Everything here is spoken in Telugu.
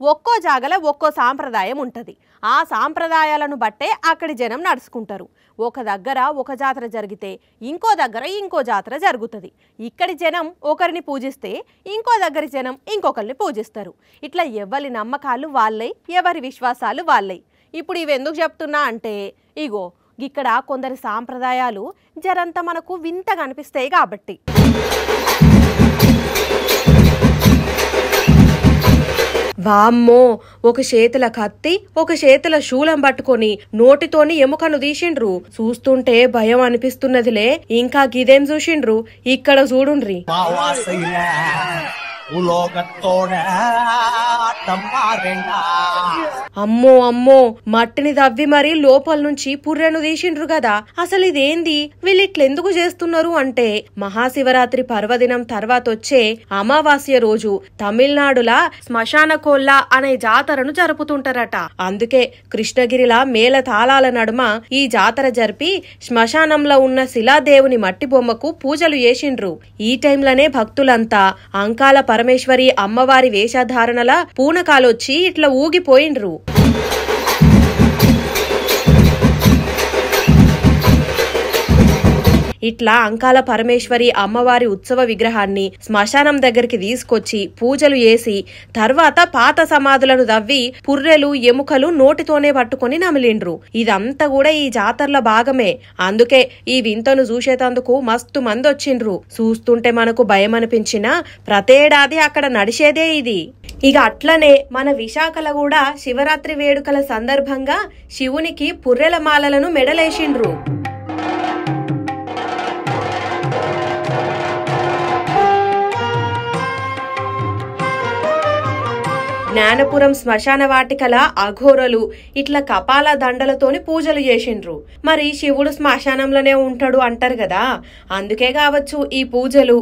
ఒక్కో జాగల ఒక్కో సాంప్రదాయం ఉంటుంది. ఆ సాంప్రదాయాలను బట్టే అక్కడి జనం నడుచుకుంటారు. ఒక దగ్గర ఒక జాతర జరిగితే ఇంకో దగ్గర ఇంకో జాతర జరుగుతుంది. ఇక్కడి జనం ఒకరిని పూజిస్తే ఇంకో దగ్గరి జనం ఇంకొకరిని పూజిస్తారు. ఇట్లా ఎవరి నమ్మకాలు వాళ్ళై, ఎవరి విశ్వాసాలు వాళ్ళై. ఇప్పుడు ఇవెందుకు చెప్తున్నా అంటే, ఇగో ఇక్కడ కొందరి సాంప్రదాయాలు జరంత మనకు వింతగా అనిపిస్తాయి కాబట్టి. వామ్మో, ఒక చేతుల కత్తి ఒక చేతుల శూలం పట్టుకొని నోటితోని ఎముకను తీసిండ్రు. చూస్తుంటే భయం అనిపిస్తున్నదిలే. ఇంకా గిదేం చూసిండ్రు, ఇక్కడ చూడుండ్రి. అమ్మో అమ్మో, మట్టిని దవ్వి మరి లోపల నుంచి పుర్రెను తీసిండ్రు కదా. అసలు ఇదేంది, వీళ్ళిట్లెందుకు చేస్తున్నారు అంటే, మహాశివరాత్రి పర్వదినం తర్వాత వచ్చే అమావాస్య రోజు తమిళనాడులా శ్మశాన కోళ్ళ అనే జాతరను జరుపుతుంటారట. అందుకే కృష్ణగిరిలా మేళ తాళాల నడుమ ఈ జాతర జరిపి శ్మశానంలో ఉన్న శిలాదేవుని మట్టి బొమ్మకు పూజలు చేసిండ్రు. ఈ టైంలోనే భక్తులంతా అంకాల పరమేశ్వరి అమ్మవారి వేషధారణల పూనకాలొచ్చి ఇట్లా ఊగిపోయిండ్రు. ఇట్లా అంకాల పరమేశ్వరి అమ్మవారి ఉత్సవ విగ్రహాన్ని శ్మశానం దగ్గరికి తీసుకొచ్చి పూజలు చేసి తర్వాత పాత సమాధులను దవ్వి పుర్రెలు ఎముకలు నోటితోనే పట్టుకొని నమిలిండ్రు. ఇదంతా కూడా ఈ జాతరల భాగమే. అందుకే ఈ వింతను చూసేటందుకు మస్తు మంది వచ్చిండ్రు. చూస్తుంటే మనకు భయం అనిపించినా ప్రతేడాది అక్కడ నడిచేదే ఇది. ఇక అట్లనే మన విశాఖలో కూడా శివరాత్రి వేడుకల సందర్భంగా శివునికి పుర్రెల మాలలను మెడలేసిండ్రు. జ్ఞానపురం శ్మశాన వాటికల అఘోరలు ఇట్లా కపాల దండలతోని పూజలు చేసిండ్రు. మరి శివుడు శ్మశానంలోనే ఉంటాడు అంటారు కదా, అందుకే కావచ్చు ఈ పూజలు.